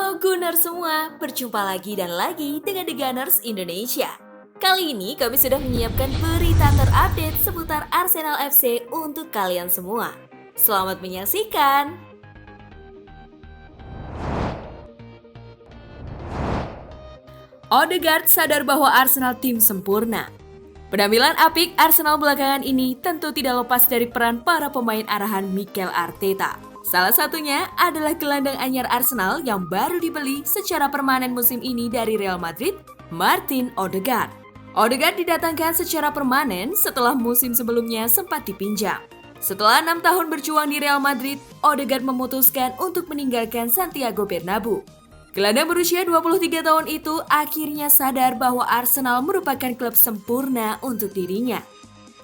Halo Gunners semua, berjumpa lagi dan lagi dengan The Gunners Indonesia. Kali ini kami sudah menyiapkan berita terupdate seputar Arsenal FC untuk kalian semua. Selamat menyaksikan! Odegaard sadar bahwa Arsenal tim sempurna. Penampilan apik Arsenal belakangan ini tentu tidak lepas dari peran para pemain arahan Mikel Arteta. Salah satunya adalah gelandang anyar Arsenal yang baru dibeli secara permanen musim ini dari Real Madrid, Martin Odegaard. Odegaard didatangkan secara permanen setelah musim sebelumnya sempat dipinjam. Setelah 6 tahun berjuang di Real Madrid, Odegaard memutuskan untuk meninggalkan Santiago Bernabeu. Gelandang berusia 23 tahun itu akhirnya sadar bahwa Arsenal merupakan klub sempurna untuk dirinya.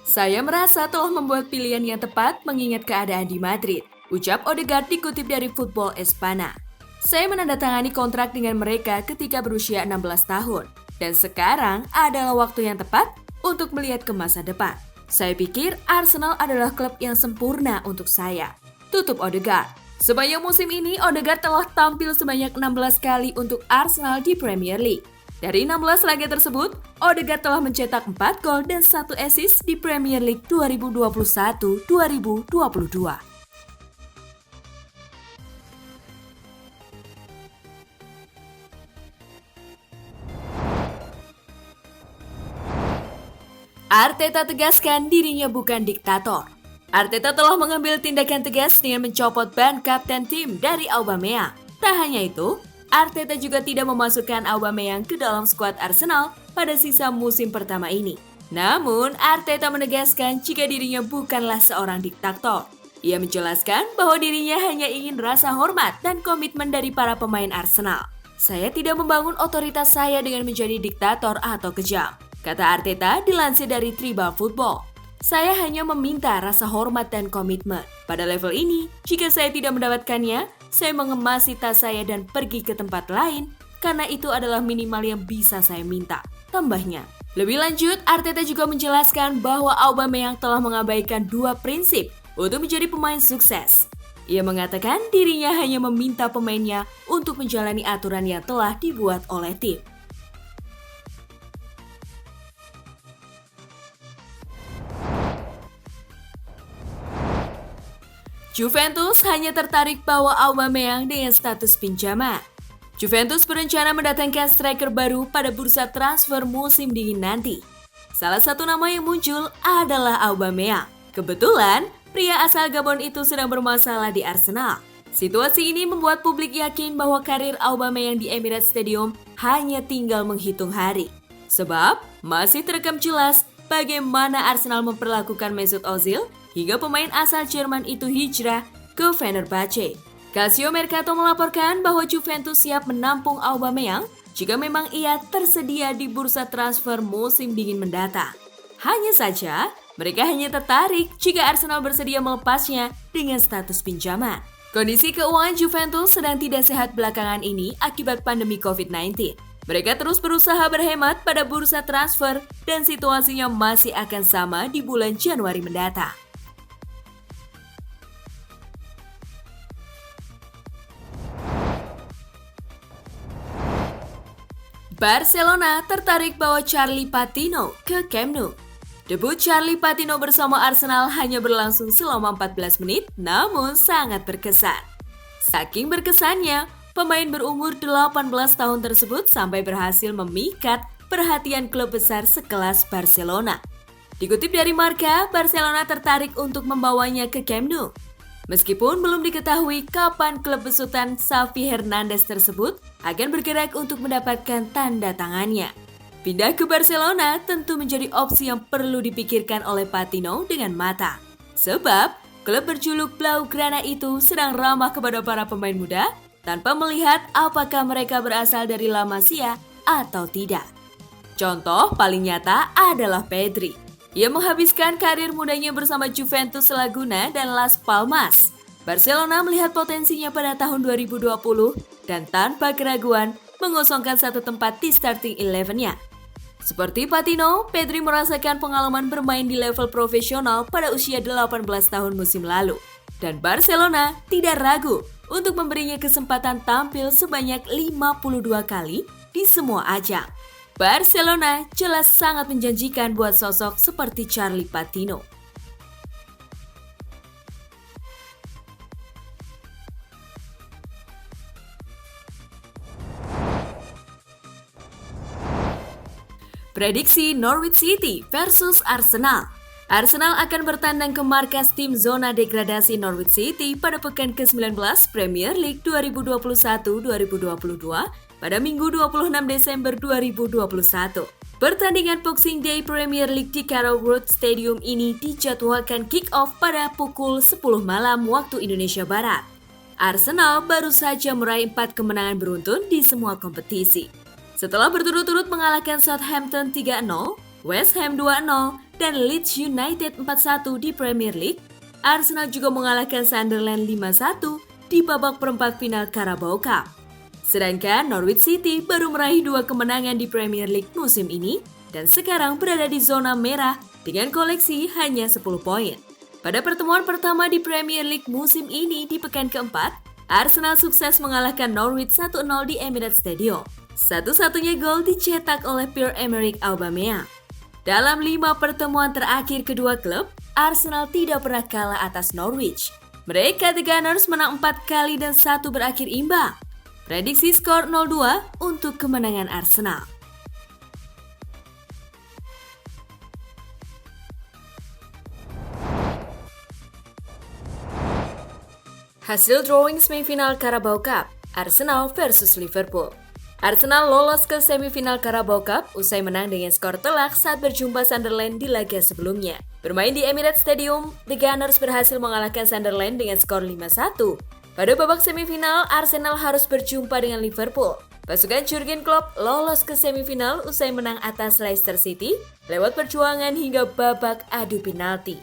Saya merasa telah membuat pilihan yang tepat mengingat keadaan di Madrid, ucap Odegaard dikutip dari Football Espana. Saya menandatangani kontrak dengan mereka ketika berusia 16 tahun, dan sekarang adalah waktu yang tepat untuk melihat ke masa depan. Saya pikir Arsenal adalah klub yang sempurna untuk saya, tutup Odegaard. Sepanjang musim ini, Odegaard telah tampil sebanyak 16 kali untuk Arsenal di Premier League. Dari 16 laga tersebut, Odegaard telah mencetak 4 gol dan 1 assist di Premier League 2021-2022. Arteta tegaskan dirinya bukan diktator. Arteta telah mengambil tindakan tegas dengan mencopot ban kapten tim dari Aubameyang. Tak hanya itu, Arteta juga tidak memasukkan Aubameyang ke dalam skuad Arsenal pada sisa musim pertama ini. Namun, Arteta menegaskan jika dirinya bukanlah seorang diktator. Ia menjelaskan bahwa dirinya hanya ingin rasa hormat dan komitmen dari para pemain Arsenal. Saya tidak membangun otoritas saya dengan menjadi diktator atau kejam, kata Arteta dilansir dari Tribal Football. Saya hanya meminta rasa hormat dan komitmen. Pada level ini, jika saya tidak mendapatkannya, saya mengemasi tas saya dan pergi ke tempat lain karena itu adalah minimal yang bisa saya minta, tambahnya. Lebih lanjut, Arteta juga menjelaskan bahwa Aubameyang telah mengabaikan 2 prinsip untuk menjadi pemain sukses. Ia mengatakan dirinya hanya meminta pemainnya untuk menjalani aturan yang telah dibuat oleh tim. Juventus hanya tertarik bawa Aubameyang dengan status pinjaman. Juventus berencana mendatangkan striker baru pada bursa transfer musim dingin nanti. Salah satu nama yang muncul adalah Aubameyang. Kebetulan, pria asal Gabon itu sedang bermasalah di Arsenal. Situasi ini membuat publik yakin bahwa karir Aubameyang di Emirates Stadium hanya tinggal menghitung hari. Sebab, masih terekam jelas bagaimana Arsenal memperlakukan Mesut Ozil hingga pemain asal Jerman itu hijrah ke Fenerbahce. Calcio Mercato melaporkan bahwa Juventus siap menampung Aubameyang jika memang ia tersedia di bursa transfer musim dingin mendatang. Hanya saja, mereka hanya tertarik jika Arsenal bersedia melepasnya dengan status pinjaman. Kondisi keuangan Juventus sedang tidak sehat belakangan ini akibat pandemi COVID-19. Mereka terus berusaha berhemat pada bursa transfer dan situasinya masih akan sama di bulan Januari mendatang. Barcelona tertarik bawa Charlie Patino ke Camp Nou. Debut Charlie Patino bersama Arsenal hanya berlangsung selama 14 menit, namun sangat berkesan. Saking berkesannya, pemain berumur 18 tahun tersebut sampai berhasil memikat perhatian klub besar sekelas Barcelona. Dikutip dari Marca, Barcelona tertarik untuk membawanya ke Camp Nou. Meskipun belum diketahui kapan klub besutan Xavi Hernandez tersebut akan bergerak untuk mendapatkan tanda tangannya. Pindah ke Barcelona tentu menjadi opsi yang perlu dipikirkan oleh Patino dengan matang. Sebab, klub berjuluk Blaugrana itu sedang ramah kepada para pemain muda tanpa melihat apakah mereka berasal dari La Masia atau tidak. Contoh paling nyata adalah Pedri. Ia menghabiskan karir mudanya bersama Juventus Laguna dan Las Palmas. Barcelona melihat potensinya pada tahun 2020 dan tanpa keraguan mengosongkan satu tempat di starting 11-nya. Seperti Patino, Pedri merasakan pengalaman bermain di level profesional pada usia 18 tahun musim lalu. Dan Barcelona tidak ragu untuk memberinya kesempatan tampil sebanyak 52 kali di semua ajang. Barcelona jelas sangat menjanjikan buat sosok seperti Charly Patino. Prediksi Norwich City versus Arsenal. Arsenal akan bertandang ke markas tim zona degradasi Norwich City pada pekan ke-19 Premier League 2021-2022 pada Minggu 26 Desember 2021. Pertandingan Boxing Day Premier League di Carrow Road Stadium ini dijadwalkan kick-off pada pukul 10 malam waktu Indonesia Barat. Arsenal baru saja meraih 4 kemenangan beruntun di semua kompetisi. Setelah berturut-turut mengalahkan Southampton 3-0, West Ham 2-0, dan Leeds United 4-1 di Premier League, Arsenal juga mengalahkan Sunderland 5-1 di babak perempat final Carabao Cup. Sedangkan Norwich City baru meraih 2 kemenangan di Premier League musim ini dan sekarang berada di zona merah dengan koleksi hanya 10 poin. Pada pertemuan pertama di Premier League musim ini di pekan keempat, Arsenal sukses mengalahkan Norwich 1-0 di Emirates Stadium. Satu-satunya gol dicetak oleh Pierre-Emerick Aubameyang. Dalam 5 pertemuan terakhir kedua klub, Arsenal tidak pernah kalah atas Norwich. Mereka The Gunners menang 4 kali dan 1 berakhir imbang. Prediksi skor 0-2 untuk kemenangan Arsenal. Hasil drawing semifinal Carabao Cup, Arsenal versus Liverpool. Arsenal lolos ke semifinal Carabao Cup usai menang dengan skor telak saat berjumpa Sunderland di laga sebelumnya. Bermain di Emirates Stadium, The Gunners berhasil mengalahkan Sunderland dengan skor 5-1. Pada babak semifinal, Arsenal harus berjumpa dengan Liverpool. Pasukan Jurgen Klopp lolos ke semifinal usai menang atas Leicester City lewat perjuangan hingga babak adu penalti.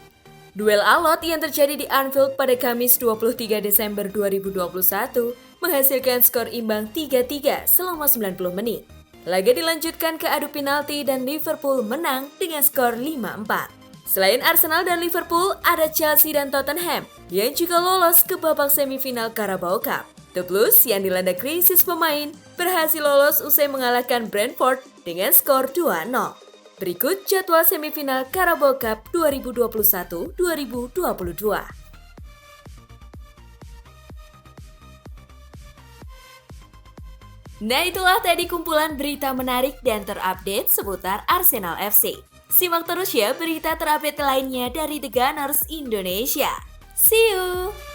Duel alot yang terjadi di Anfield pada Kamis 23 Desember 2021 menghasilkan skor imbang 3-3 selama 90 menit. Laga dilanjutkan ke adu penalti dan Liverpool menang dengan skor 5-4. Selain Arsenal dan Liverpool, ada Chelsea dan Tottenham yang juga lolos ke babak semifinal Carabao Cup. The Blues yang dilanda krisis pemain berhasil lolos usai mengalahkan Brentford dengan skor 2-0. Berikut jadwal semifinal Carabao Cup 2021-2022. Nah, itulah tadi kumpulan berita menarik dan terupdate seputar Arsenal FC. Simak terus ya berita terupdate lainnya dari The Gunners Indonesia. See you!